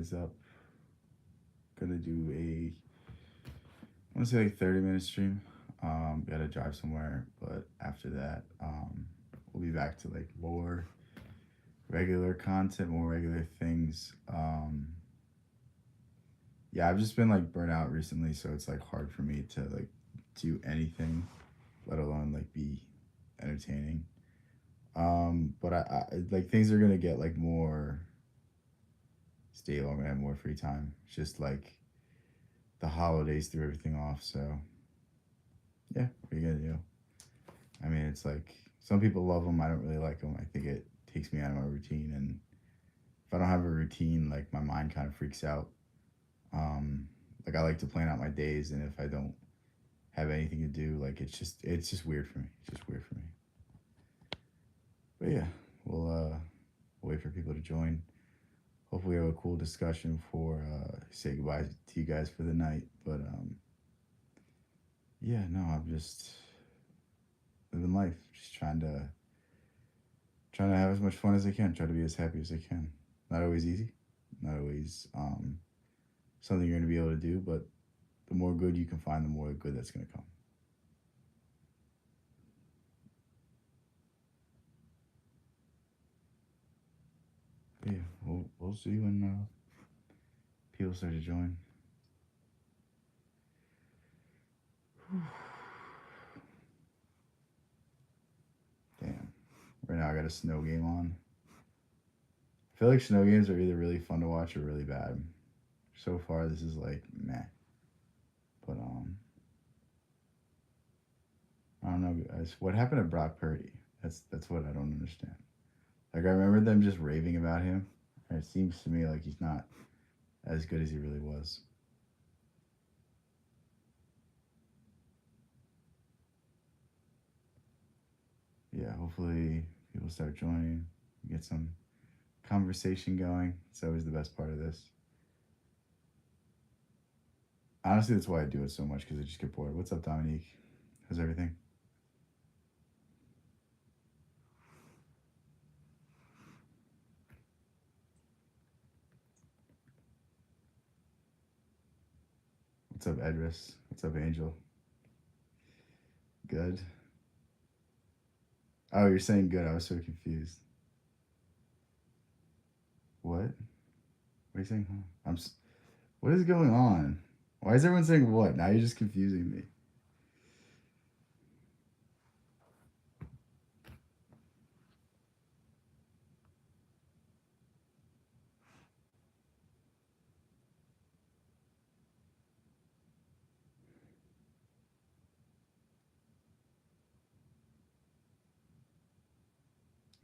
is up. Gonna do I want to say like 30-minute stream. Gotta drive somewhere, but after that, we'll be back to like more regular content, more regular things. Yeah, I've just been like burnt out recently, so it's like hard for me to like do anything, let alone like be entertaining. But I like things are gonna get like more stable. I'm gonna have more free time. It's just like the holidays threw everything off, so yeah, what are you gonna do? I mean, it's like some people love them. I don't really like them. I think it takes me out of my routine, and if I don't have a routine, like my mind kind of freaks out. Um, like I like to plan out my days, and if I don't have anything to do, like it's just weird for me. It's just weird for me. But yeah, we'll wait for people to join. Hopefully, we have a cool discussion for say goodbye to you guys for the night. But yeah, no, I'm just living life, just trying to have as much fun as I can, try to be as happy as I can. Not always easy, not always something you're gonna be able to do, but the more good you can find, the more good that's gonna come. But yeah, we'll see when people start to join. Damn. Right now I got a snow game on. I feel like snow games are either really fun to watch or really bad. So far, this is like meh. But I don't know, guys. What happened to Brock Purdy? That's what I don't understand. Like I remember them just raving about him, and it seems to me like he's not as good as he really was. Yeah, hopefully people start joining, get some conversation going. It's always the best part of this. Honestly, that's why I do it so much because I just get bored. What's up, Dominique? How's everything? What's up, Edris? What's up, Angel? Good. Oh, you're saying good. I was so confused. What? What are you saying? Huh? What is going on? Why is everyone saying what? Now you're just confusing me.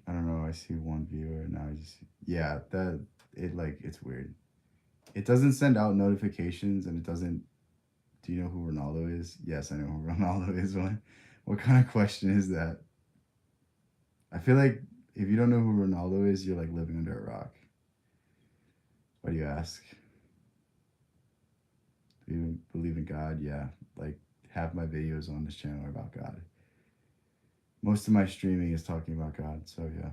I don't know. I see one viewer now. I just yeah, that it like it's weird. It doesn't send out notifications, and it doesn't. Do you know who Ronaldo is? Yes, I know who Ronaldo is. What kind of question is that? I feel like if you don't know who Ronaldo is, you're like living under a rock. Why do you ask? Do you believe in God? Yeah, like half my videos on this channel are about God. Most of my streaming is talking about God. So yeah.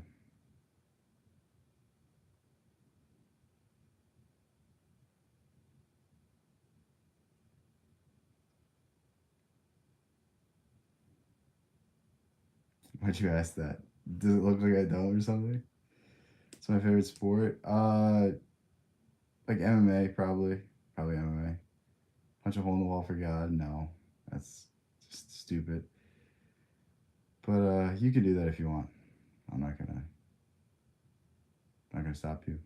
Why'd you ask that? Does it look like I don't or something? It's my favorite sport. Like MMA probably. Probably MMA. Punch a hole in the wall for God? No, that's just stupid. But you can do that if you want. I'm not gonna stop you.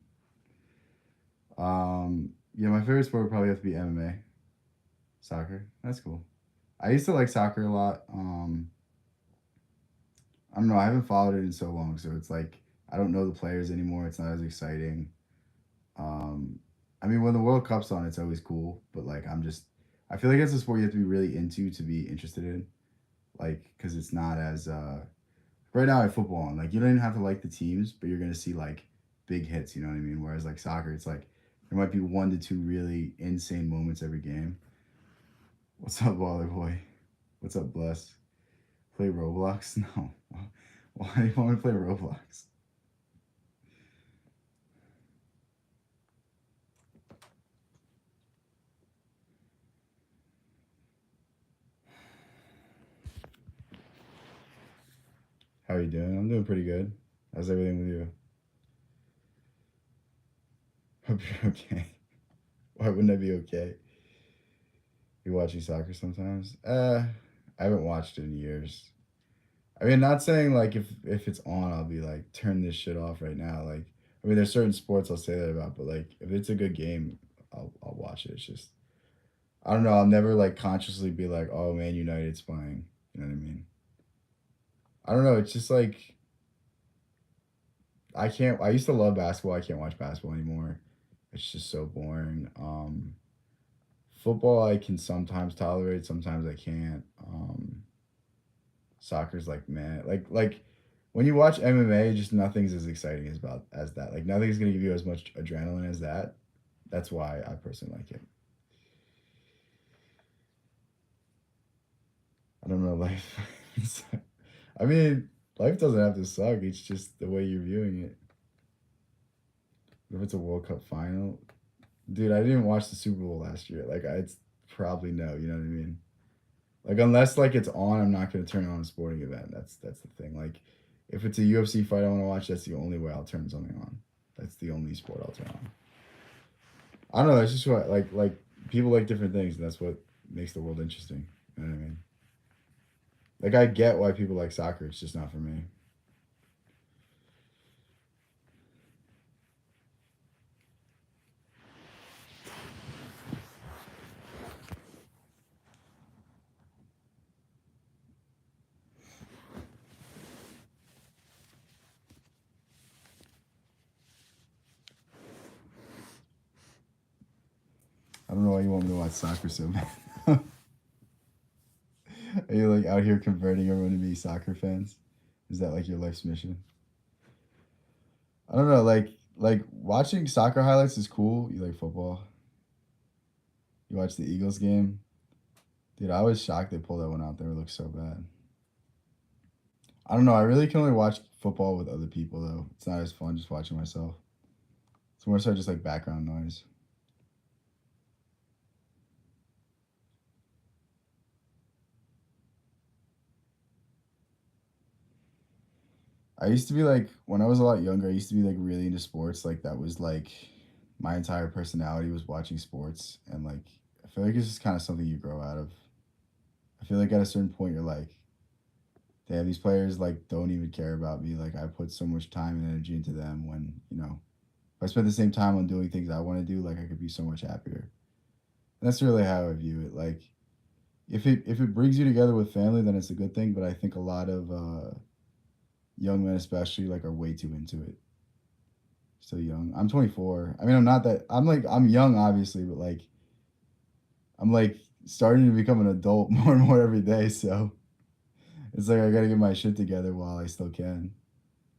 Yeah, my favorite sport would probably have to be MMA, soccer. That's cool. I used to like soccer a lot. I don't know. I haven't followed it in so long, so it's like I don't know the players anymore. It's not as exciting. Um, I mean, when the World Cup's on, it's always cool. But like, I feel like it's a sport you have to be really into to be interested in. Like, because it's not as right now at football, and like you don't even have to like the teams, but you're gonna see like big hits. You know what I mean? Whereas like soccer, it's like there might be 1 to 2 really insane moments every game. What's up, Waller boy? What's up, Bless? Play Roblox? No. Why do you want me to play Roblox? are you doing? I'm doing pretty good. How's everything with you? Hope you're okay. Why wouldn't I be okay? You watching soccer sometimes? I haven't watched it in years. I mean, not saying like if it's on, I'll be like turn this shit off right now. Like, I mean, there's certain sports I'll say that about, but like if it's a good game, I'll watch it. It's just I don't know. I'll never like consciously be like, oh man, United's playing. You know what I mean? I don't know. It's just like I can't. I used to love basketball. I can't watch basketball anymore. It's just so boring. Football I can sometimes tolerate, sometimes I can't. Soccer's like man, like when you watch MMA, just nothing's as exciting as that. Like nothing's gonna give you as much adrenaline as that. That's why I personally like it. I don't know life. I mean, life doesn't have to suck. It's just the way you're viewing it. If it's a World Cup final, dude, I didn't watch the Super Bowl last year. Like, it's probably no. You know what I mean? Like, unless like it's on, I'm not gonna turn on a sporting event. That's the thing. Like, if it's a UFC fight I want to watch, that's the only way I'll turn something on. That's the only sport I'll turn on. I don't know. That's just what like people like different things, and that's what makes the world interesting. You know what I mean? Like, I get why people like soccer. It's just not for me. I don't know why you want me to watch soccer so bad. Are you like out here converting everyone to be soccer fans? Is that like your life's mission? I don't know. Like watching soccer highlights is cool. You like football? You watch the Eagles game, dude. I was shocked they pulled that one out there. It looked so bad. I don't know. I really can only watch football with other people though. It's not as fun just watching myself. It's more so just like background noise. I used to be like when I was a lot younger. I used to be like really into sports. Like that was like my entire personality was watching sports, and like I feel like it's just kind of something you grow out of. I feel like at a certain point you're like, damn, these players like don't even care about me. Like I put so much time and energy into them when, if I spent the same time on doing things I want to do, like I could be so much happier. And that's really how I view it. Like if it brings you together with family, then it's a good thing. But I think a lot of young men, especially, like are way too into it. Still young. I'm 24. I mean, I'm not that. I'm young, obviously, but like I'm like starting to become an adult more and more every day. So it's like I gotta get my shit together while I still can.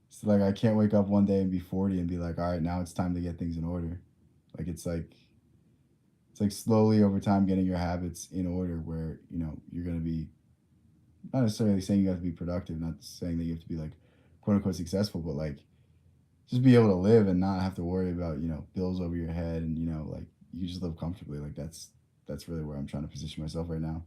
So like I can't wake up one day and be 40 and be like, all right, now it's time to get things in order. Like it's like slowly over time getting your habits in order where, you're gonna be not necessarily saying you have to be productive, not saying that you have to be like quote unquote successful, but like just be able to live and not have to worry about, bills over your head and, like you just live comfortably. Like that's really where I'm trying to position myself right now.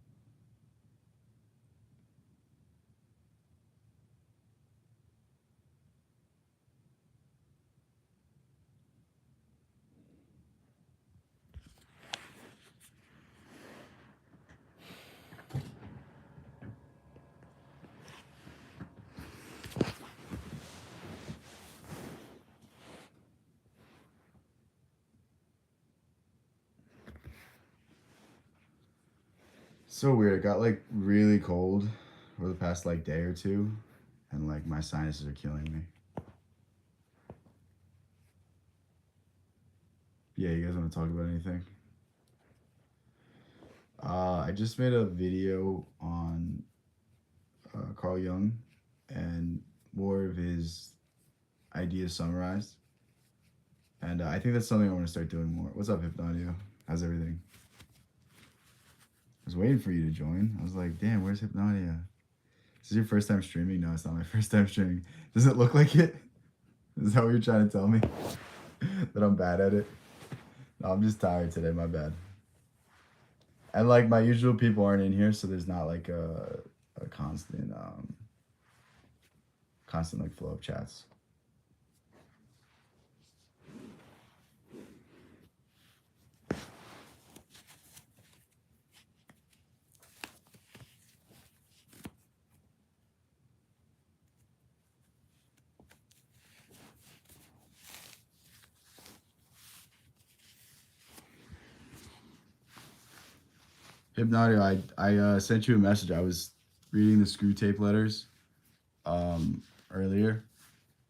So weird. It got like really cold over the past like day or two, and like my sinuses are killing me. Yeah, you guys want to talk about anything? I just made a video on Carl Jung and more of his ideas summarized, and I think that's something I want to start doing more. What's up, Hypnodio? How's everything? I was waiting for you to join. I was like, damn, where's Hypnodia? Is this your first time streaming? No, it's not my first time streaming. Does it look like it? Is that what you're trying to tell me? That I'm bad at it? No, I'm just tired today. My bad. And like my usual people aren't in here, so there's not like a constant constant like flow of chats. Hypnotic, I sent you a message. I was reading the Screw Tape letters earlier.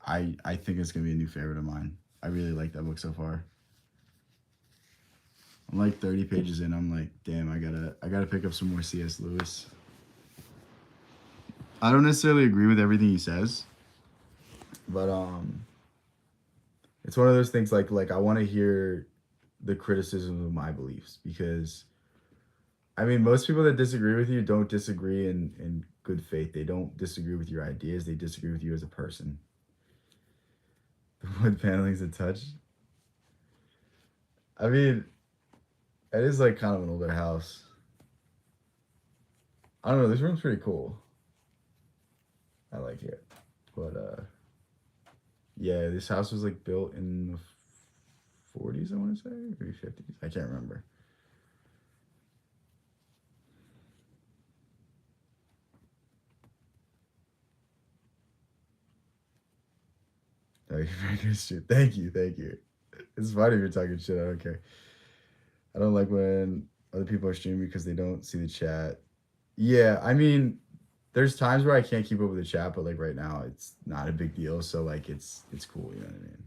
I think it's gonna be a new favorite of mine. I really like that book so far. I'm like 30 pages in. I'm like, damn, I gotta pick up some more C.S. Lewis. I don't necessarily agree with everything he says, but it's one of those things like I want to hear the criticism of my beliefs because I mean most people that disagree with you don't disagree in good faith. They don't disagree with your ideas. They disagree with you as a person. The wood paneling's a touch. I mean, it is like kind of an older house. I don't know. This room's pretty cool. I like it, but yeah, this house was like built in the 40s. I want to say maybe 50s. I can't remember. Oh, you're very good shit. Thank you, thank you. It's funny if you're talking shit. I don't care. I don't like when other people are streaming because they don't see the chat. Yeah, I mean, there's times where I can't keep up with the chat, but like right now, it's not a big deal. So like, it's cool. You know what I mean?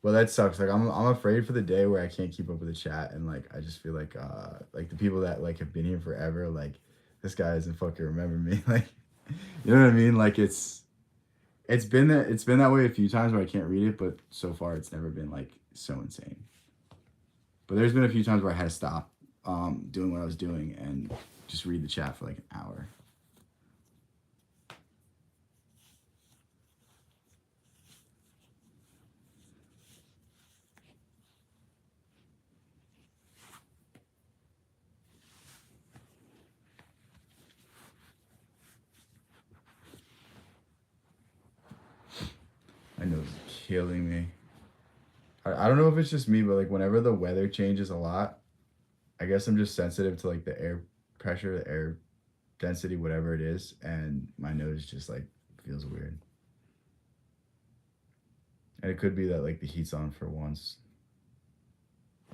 Well, that sucks. Like I'm afraid for the day where I can't keep up with the chat, and like I just feel like the people that like have been here forever, like this guy doesn't fucking remember me. Like, you know what I mean? Like it's been that way a few times where I can't read it, but so far it's never been like so insane. But there's been a few times where I had to stop doing what I was doing and just read the chat for like an hour. My nose is killing me. I don't know if it's just me, but like whenever the weather changes a lot, I guess I'm just sensitive to like the air pressure, the air density, whatever it is, and my nose just like feels weird. And it could be that like the heat's on for once.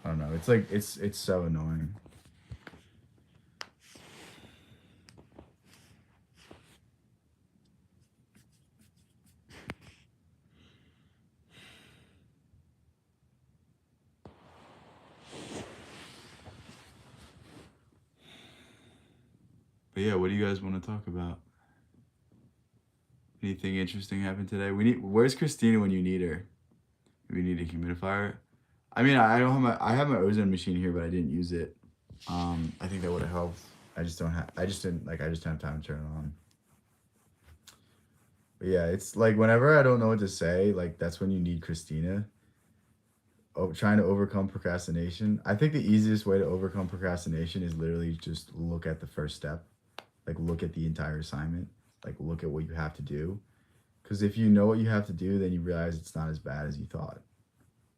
I don't know. It's like it's so annoying. But yeah, what do you guys want to talk about? Anything interesting happened today? Where's Christina when you need her? We need a humidifier. I mean, I have my ozone machine here, but I didn't use it. I think that would have helped. I just didn't like I just didn't have time to turn it on. But yeah, it's like whenever I don't know what to say, like that's when you need Christina. Oh, trying to overcome procrastination. I think the easiest way to overcome procrastination is literally just look at the first step. Like look at the entire assignment. Like look at what you have to do. Because if you know what you have to do, then you realize it's not as bad as you thought.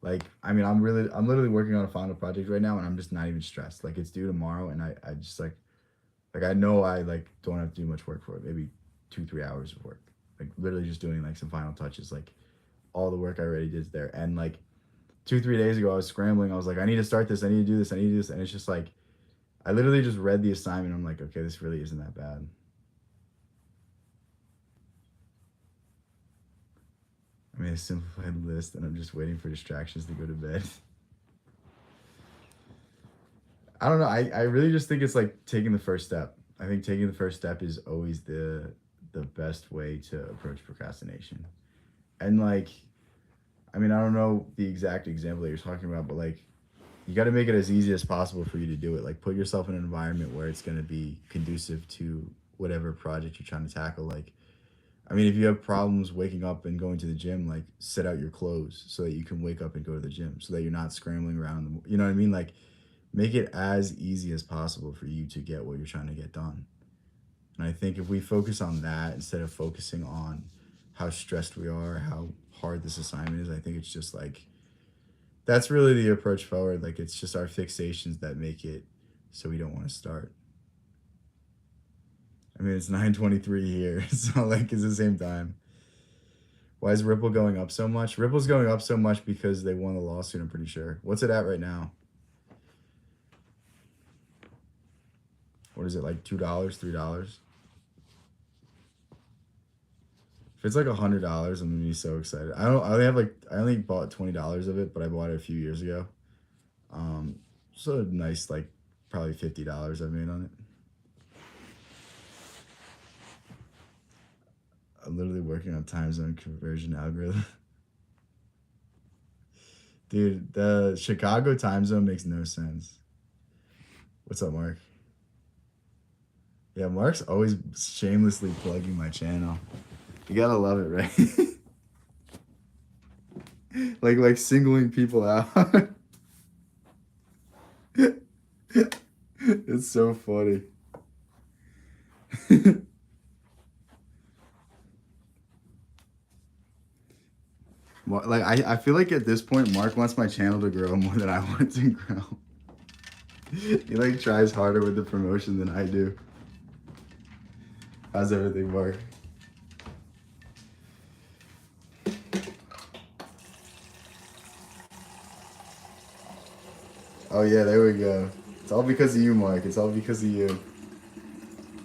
Like, I mean, I'm literally working on a final project right now, and I'm just not even stressed. Like, it's due tomorrow, and I just like I know I like don't have to do much work for it. Maybe 2-3 hours of work. Like, literally just doing like some final touches. Like, all the work I already did is there. And like 2-3 days ago, I was scrambling. I was like, I need to start this. I need to do this. I need to do this. And it's just like, I literally just read the assignment. I'm like, okay, this really isn't that bad. I made a simplified list, and I'm just waiting for distractions to go to bed. I don't know. I really just think it's like taking the first step. I think taking the first step is always the best way to approach procrastination. And like, I mean, I don't know the exact example that you're talking about, but like, you got to make it as easy as possible for you to do it. Like, put yourself in an environment where it's going to be conducive to whatever project you're trying to tackle. Like, I mean, if you have problems waking up and going to the gym, like, set out your clothes so that you can wake up and go to the gym, so that you're not scrambling around. You know what I mean? Like, make it as easy as possible for you to get what you're trying to get done. And I think if we focus on that instead of focusing on how stressed we are, how hard this assignment is. I think it's just like that's really the approach forward. Like it's just our fixations that make it so we don't want to start. I mean, it's 9:23 here, so like it's the same time. Why is Ripple going up so much? Ripple's going up so much because they won the lawsuit, I'm pretty sure. What's it at right now? What is it, like $2, $3? If it's like $100, I'm gonna be so excited. I only bought $20 of it, but I bought it a few years ago. So a nice like probably $50 I made on it. I'm literally working on time zone conversion algorithm. Dude, the Chicago time zone makes no sense. What's up, Mark? Yeah, Mark's always shamelessly plugging my channel. You gotta love it, right? like singling people out. It's so funny. Like I feel like at this point Mark wants my channel to grow more than I want it to grow. He like tries harder with the promotion than I do. How's everything, Mark? Oh yeah, there we go. It's all because of you, Mark. It's all because of you.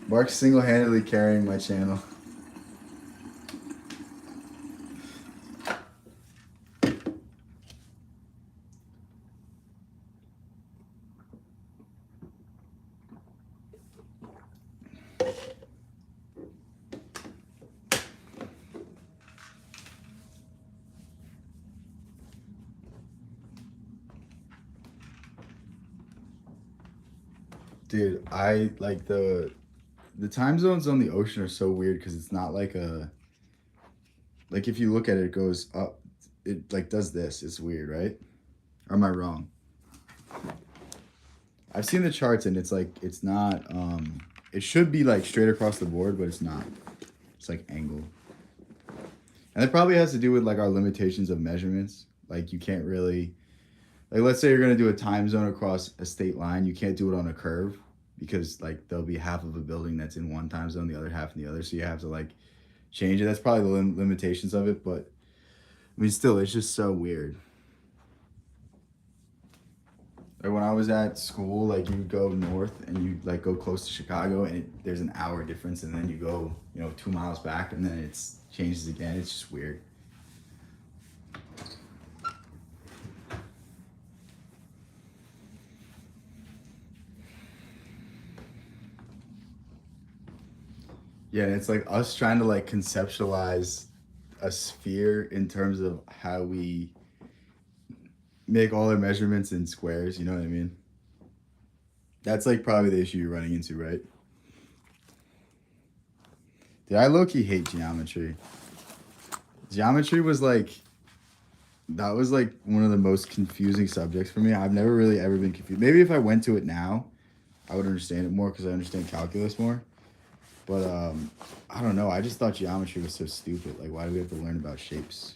Mark's single-handedly carrying my channel. Dude, I like the time zones on the ocean are so weird because it's not like a like if you look at it, it goes up. It like does this. It's weird, right? Or am I wrong? I've seen the charts and it's like it's not. It should be like straight across the board, but it's not. It's like angled, and it probably has to do with like our limitations of measurements. Like you can't really like let's say you're gonna do a time zone across a state line, you can't do it on a curve because like there'll be half of a building that's in one time zone, the other half in the other, so you have to like change it. That's probably the limitations of it, but I mean still it's just so weird. Like when I was at school, like you go north and you like go close to Chicago and there's an hour difference, and then you go 2 miles back and then it's changes again. It's just weird. Yeah, and it's like us trying to like conceptualize a sphere in terms of how we make all our measurements in squares, you know what I mean? That's like probably the issue you're running into, right? Dude, I low-key hate geometry. Geometry was like, that was like one of the most confusing subjects for me. I've never really ever been confused. Maybe if I went to it now, I would understand it more because I understand calculus more. But I don't know. I just thought geometry was so stupid. Like, why do we have to learn about shapes?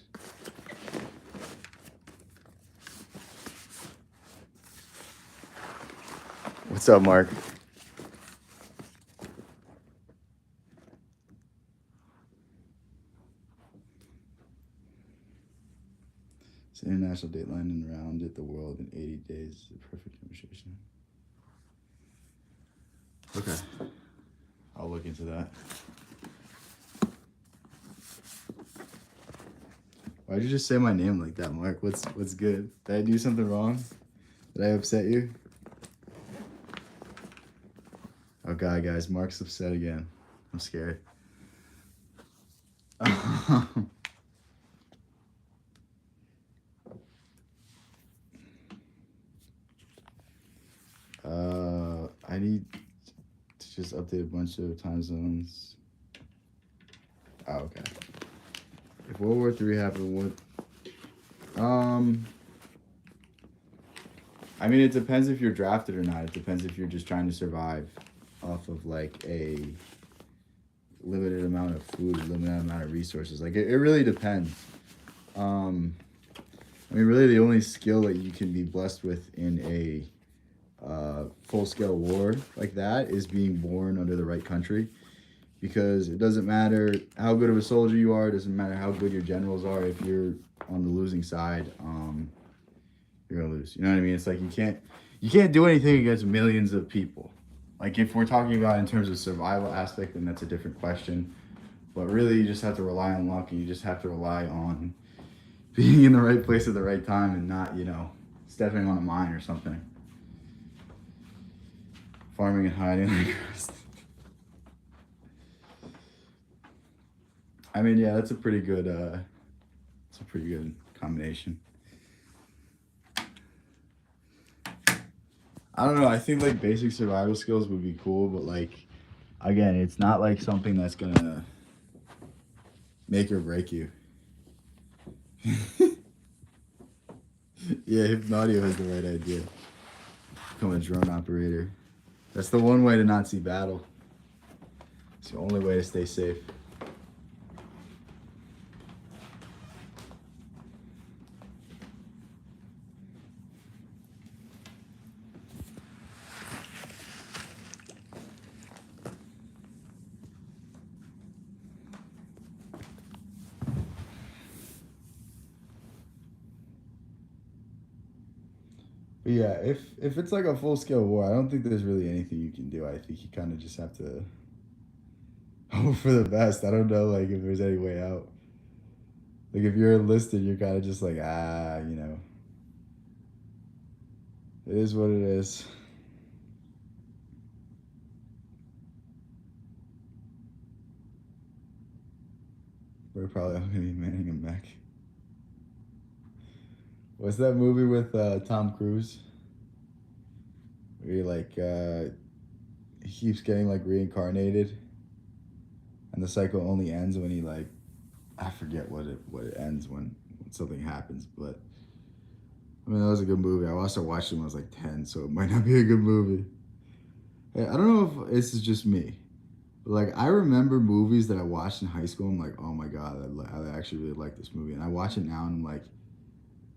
What's up, Mark? It's an international dateline and around it the world in 80 days. A perfect demonstration. Okay. I'll look into that. Why'd you just say my name like that, Mark? What's good? Did I do something wrong? Did I upset you? Oh god, guys, Mark's upset again. I'm scared. I need to just update a bunch of time zones. Oh, okay. If World War III happened, what? I mean, it depends if you're drafted or not. It depends if you're just trying to survive off of like a limited amount of food, limited amount of resources. Like it really depends. Um, I mean, really, the only skill that you can be blessed with in a full scale war like that is being born under the right country, because it doesn't matter how good of a soldier you are, it doesn't matter how good your generals are. If you're on the losing side, you're gonna lose. You know what I mean? It's like you can't do anything against millions of people. Like if we're talking about in terms of survival aspect, then that's a different question. But really, you just have to rely on luck, and you just have to rely on being in the right place at the right time, and not, stepping on a mine or something. Farming and hiding like the rest. I mean, yeah, that's a pretty good. It's a pretty good combination. I don't know. I think like basic survival skills would be cool, but like, again, it's not like something that's gonna make or break you. Yeah, Hypnodio has the right idea. Become a drone operator. That's the one way to not see battle. It's the only way to stay safe. But yeah, if it's like a full scale war, I don't think there's really anything you can do. I think you kind of just have to hope for the best. I don't know, like if there's any way out. Like if you're enlisted, you're kind of just like, it is what it is. We're probably all gonna be manning him back. What's that movie with Tom Cruise? Where he keeps getting like reincarnated, and the cycle only ends when he like, I forget what it ends when something happens. But I mean, that was a good movie. I also watched it when I was like 10, so it might not be a good movie. Hey, I don't know if this is just me, but like I remember movies that I watched in high school. I'm like, oh my god, I actually really like this movie, and I watch it now and I'm like,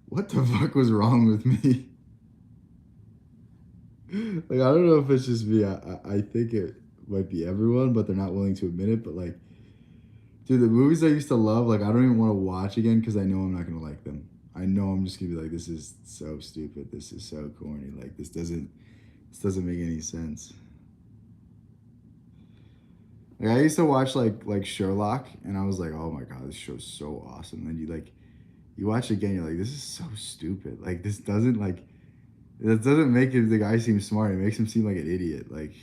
what the fuck was wrong with me? Like I don't know if it's just me. I think it might be everyone, but they're not willing to admit it. But like, dude, the movies I used to love, like I don't even want to watch again because I know I'm not gonna like them. I know I'm just gonna be like, this is so stupid. This is so corny. Like this doesn't make any sense. Like I used to watch like Sherlock, and I was like, oh my god, this show's so awesome. And then you watch it again, you're like, this is so stupid. Like this doesn't like it doesn't make the guy seem smart. It makes him seem like an idiot. Like,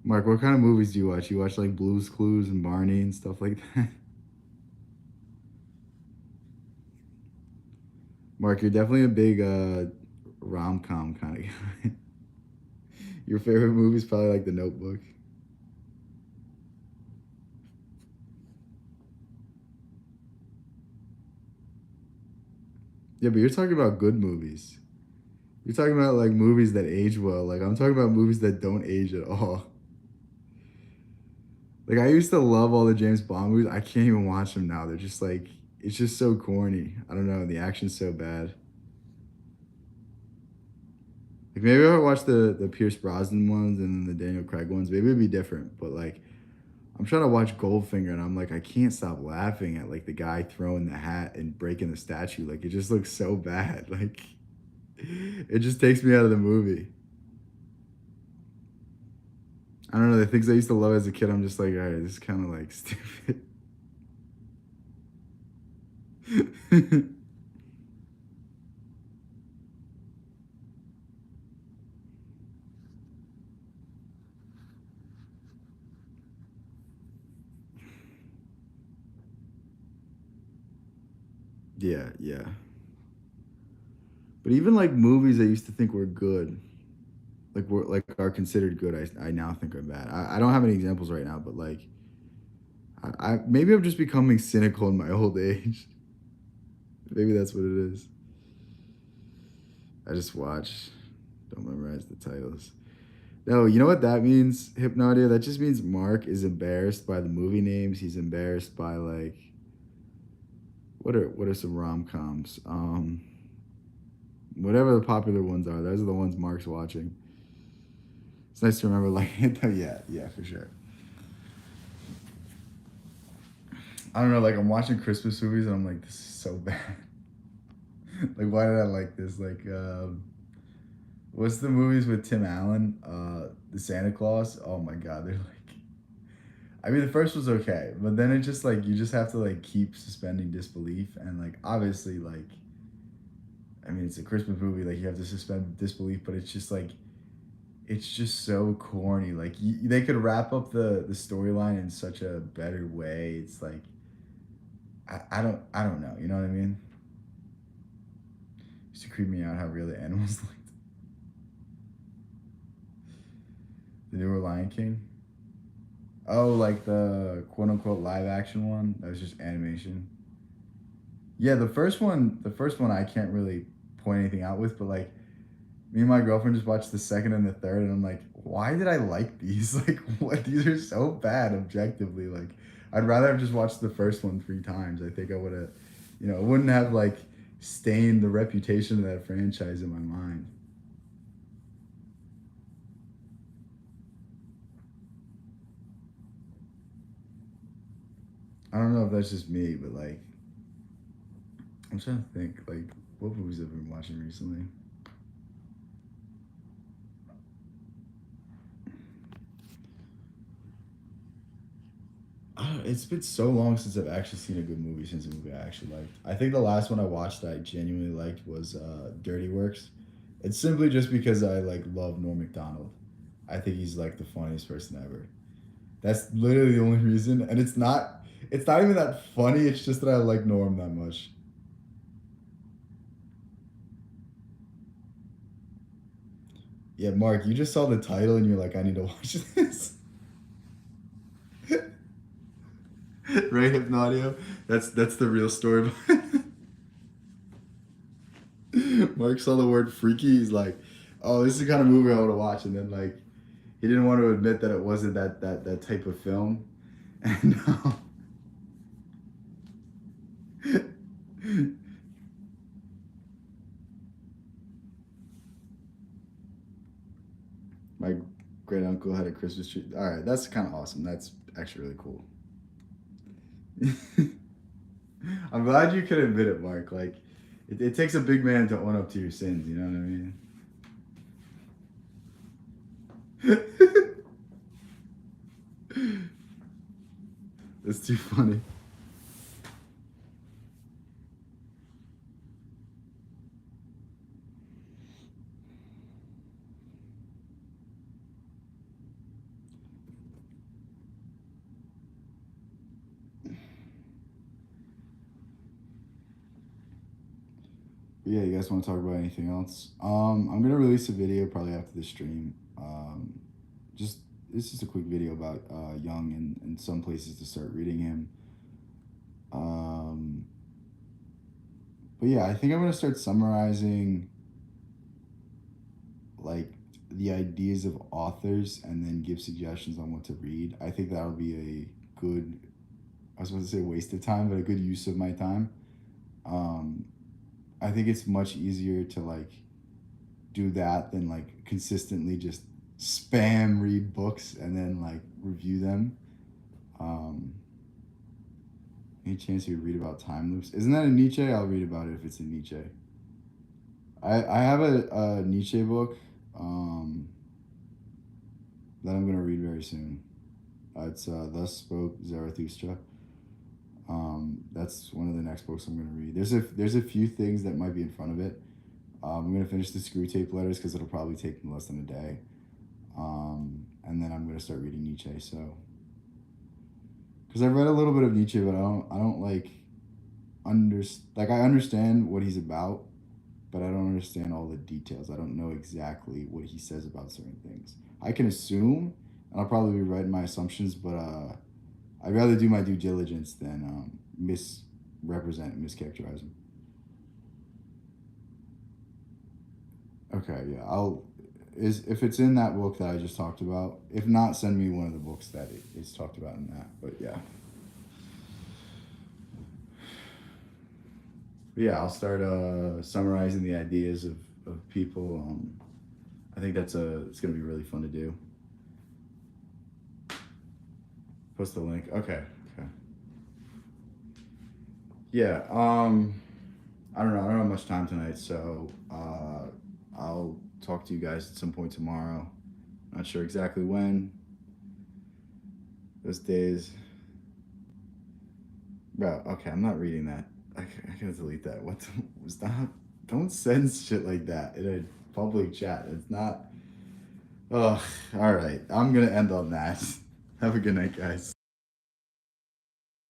Mark, what kind of movies do you watch? You watch like Blue's Clues and Barney and stuff like that? Mark, you're definitely a big rom-com kind of guy. Your favorite movie is probably like The Notebook. Yeah, but you're talking about good movies. You're talking about like movies that age well. Like I'm talking about movies that don't age at all. Like I used to love all the James Bond movies. I can't even watch them now. They're just like it's just so corny. I don't know. The action's so bad. Like maybe if I watch the Pierce Brosnan ones and the Daniel Craig ones, maybe it'd be different. But like I'm trying to watch Goldfinger and I'm like I can't stop laughing at like the guy throwing the hat and breaking the statue. Like it just looks so bad. Like it just takes me out of the movie. I don't know, the things I used to love as a kid, I'm just like, all right, this is kind of like stupid. Yeah, yeah. But even like movies I used to think were good, like are considered good, I now think are bad. I don't have any examples right now, but like I maybe I'm just becoming cynical in my old age. Maybe that's what it is. I just watch, don't Don't memorize the titles. No, you know what that means, Hypnodia? That just means Mark is embarrassed by the movie names. He's embarrassed by like what are some rom coms? Whatever the popular ones are, those are the ones Mark's watching. It's nice to remember, like, yeah, for sure. I don't know, like, I'm watching Christmas movies and I'm like, this is so bad. Like, why did I like this? Like, what's the movies with Tim Allen? The Santa Claus? Oh my God, they're like, I mean, the first was okay, but then it just, like, you just have to, like, keep suspending disbelief. And, like, obviously, like, I mean, it's a Christmas movie, like, you have to suspend disbelief, but it's just, like, it's just so corny. Like, they could wrap up the storyline in such a better way. It's like, I don't know. You know what I mean? It used to creep me out how real the animals looked. The newer Lion King. Oh, like the quote unquote live action one. That was just animation. Yeah, the first one I can't really point anything out with, but like me and my girlfriend just watched the second and the third, and I'm like, why did I like these? Like, what? These are so bad objectively. Like, I'd rather have just watched the first one 3 times. I think I would have, it wouldn't have like stained the reputation of that franchise in my mind. I don't know if that's just me, but like, I'm trying to think, like, what movies I've been watching recently. It's been so long since I've actually seen a good movie since a movie I actually liked. I think the last one I watched that I genuinely liked was Dirty Works. It's simply just because I like love Norm Macdonald. I think he's like the funniest person ever. That's literally the only reason, and it's not even that funny. It's just that I like Norm that much. Yeah, Mark, you just saw the title and you're like, I need to watch this. Right, Hypnodio? That's the real story behind it. Mark saw the word freaky. He's like, "Oh, this is the kind of movie I want to watch," and then like he didn't want to admit that it wasn't that type of film. And my great uncle had a Christmas tree. All right, that's kind of awesome. That's actually really cool. I'm glad you could admit it, Mark. Like, it takes a big man to own up to your sins. You know what I mean? That's too funny. But yeah, you guys want to talk about anything else? I'm gonna release a video probably after the stream. Just It's just a quick video about Young and some places to start reading him. Um, but yeah, I think I'm gonna start summarizing like the ideas of authors and then give suggestions on what to read. I think that'll be a good, I was supposed to say waste of time, but a good use of my time. Um, I think it's much easier to like do that than like consistently just spam read books and then like review them. Um, any chance you would read about time loops? Isn't that a Nietzsche? I'll read about it if it's a Nietzsche. I have a Nietzsche book um, that I'm gonna read very soon. It's Thus Spoke Zarathustra. That's one of the next books I'm gonna read. There's a few things that might be in front of it. I'm gonna finish the Screw Tape Letters because it'll probably take me less than a day, and then I'm gonna start reading Nietzsche. So, because I've read a little bit of Nietzsche, but I don't like I understand what he's about, but I don't understand all the details. I don't know exactly what he says about certain things. I can assume, and I'll probably be right in my assumptions, but I'd rather do my due diligence than misrepresent and mischaracterize him. Okay, yeah, I'll if it's in that book that I just talked about. If not, send me one of the books that is talked about in that. But yeah. But yeah, I'll start summarizing the ideas of people. I think it's gonna be really fun to do. Post the link. Okay. Okay. Yeah. I don't know. I don't have much time tonight, so I'll talk to you guys at some point tomorrow. Not sure exactly when. Those days. Bro, okay, I'm not reading that. I gotta delete that. What was that? Don't send shit like that in a public chat. It's not. Oh, all right. I'm gonna end on that. Have a good night, guys.